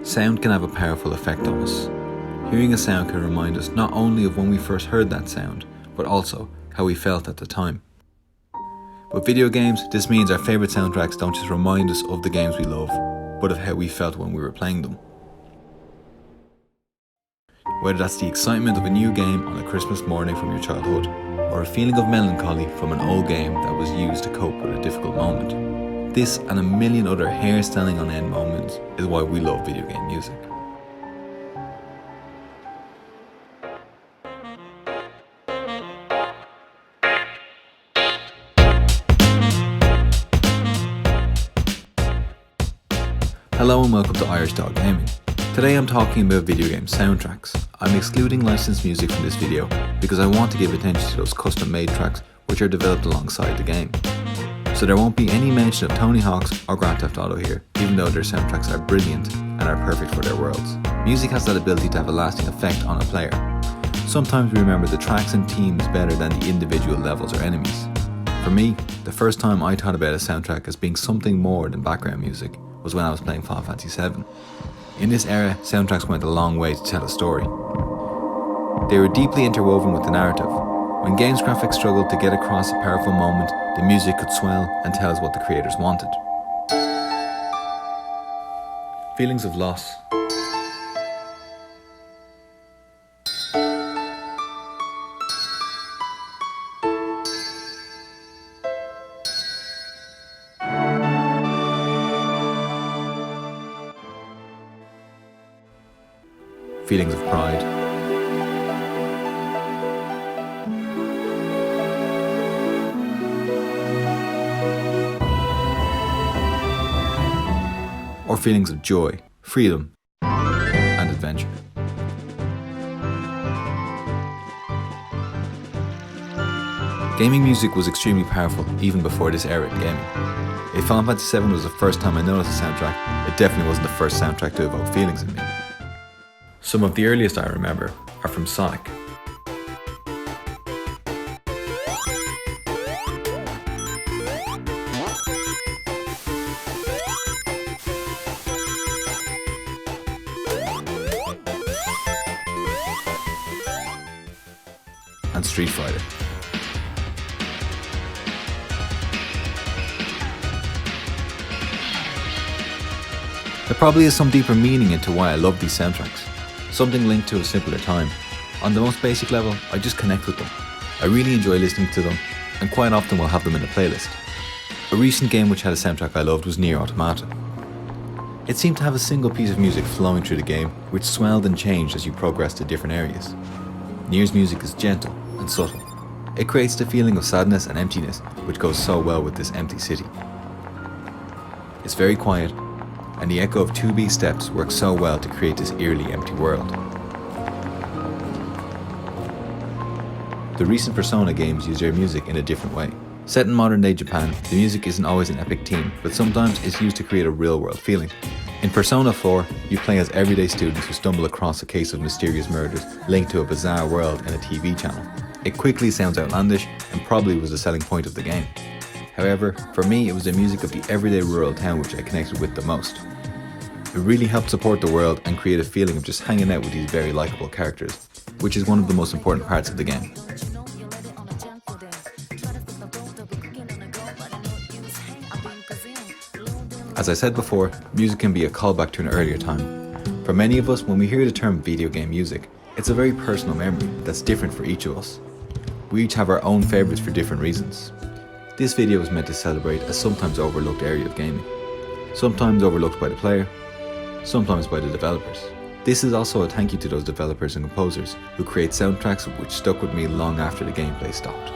Sound can have a powerful effect on us. Hearing a sound can remind us not only of when we first heard that sound, but also how we felt at the time. With video games, this means our favourite soundtracks don't just remind us of the games we love, but of how we felt when we were playing them. Whether that's the excitement of a new game on a Christmas morning from your childhood, or a feeling of melancholy from an old game that was used to cope with a difficult moment. This and a million other hair-standing on end moments is why we love video game music. Hello and welcome to Irish Dog Gaming. Today I'm talking about video game soundtracks. I'm excluding licensed music from this video because I want to give attention to those custom-made tracks which are developed alongside the game. So there won't be any mention of Tony Hawk's or Grand Theft Auto here, even though their soundtracks are brilliant and are perfect for their worlds. Music has that ability to have a lasting effect on a player. Sometimes we remember the tracks and themes better than the individual levels or enemies. For me, the first time I thought about a soundtrack as being something more than background music was when I was playing Final Fantasy VII. In this era, soundtracks went a long way to tell a story. They were deeply interwoven with the narrative. When games graphics struggled to get across a powerful moment, the music could swell and tell us what the creators wanted. Feelings of loss. Feelings of pride. Or feelings of joy, freedom, and adventure. Gaming music was extremely powerful even before this era in gaming. If Final Fantasy VII was the first time I noticed a soundtrack, it definitely wasn't the first soundtrack to evoke feelings in me. Some of the earliest I remember are from Sonic. And Street Fighter. There probably is some deeper meaning into why I love these soundtracks. Something linked to a simpler time. On the most basic level, I just connect with them. I really enjoy listening to them, and quite often will have them in a playlist. A recent game which had a soundtrack I loved was Nier Automata. It seemed to have a single piece of music flowing through the game, which swelled and changed as you progressed to different areas. Nier's music is gentle and subtle. It creates the feeling of sadness and emptiness, which goes so well with this empty city. It's very quiet, and the echo of 2B steps works so well to create this eerily empty world. The recent Persona games use their music in a different way. Set in modern day Japan, the music isn't always an epic theme, but sometimes it's used to create a real world feeling. In Persona 4, you play as everyday students who stumble across a case of mysterious murders linked to a bizarre world in a TV channel. It quickly sounds outlandish and probably was the selling point of the game. However, for me it was the music of the everyday rural town which I connected with the most. It really helped support the world and create a feeling of just hanging out with these very likeable characters, which is one of the most important parts of the game. As I said before, music can be a callback to an earlier time. For many of us, when we hear the term video game music, it's a very personal memory that's different for each of us. We each have our own favourites for different reasons. This video is meant to celebrate a sometimes overlooked area of gaming. Sometimes overlooked by the player, sometimes by the developers. This is also a thank you to those developers and composers who create soundtracks which stuck with me long after the gameplay stopped.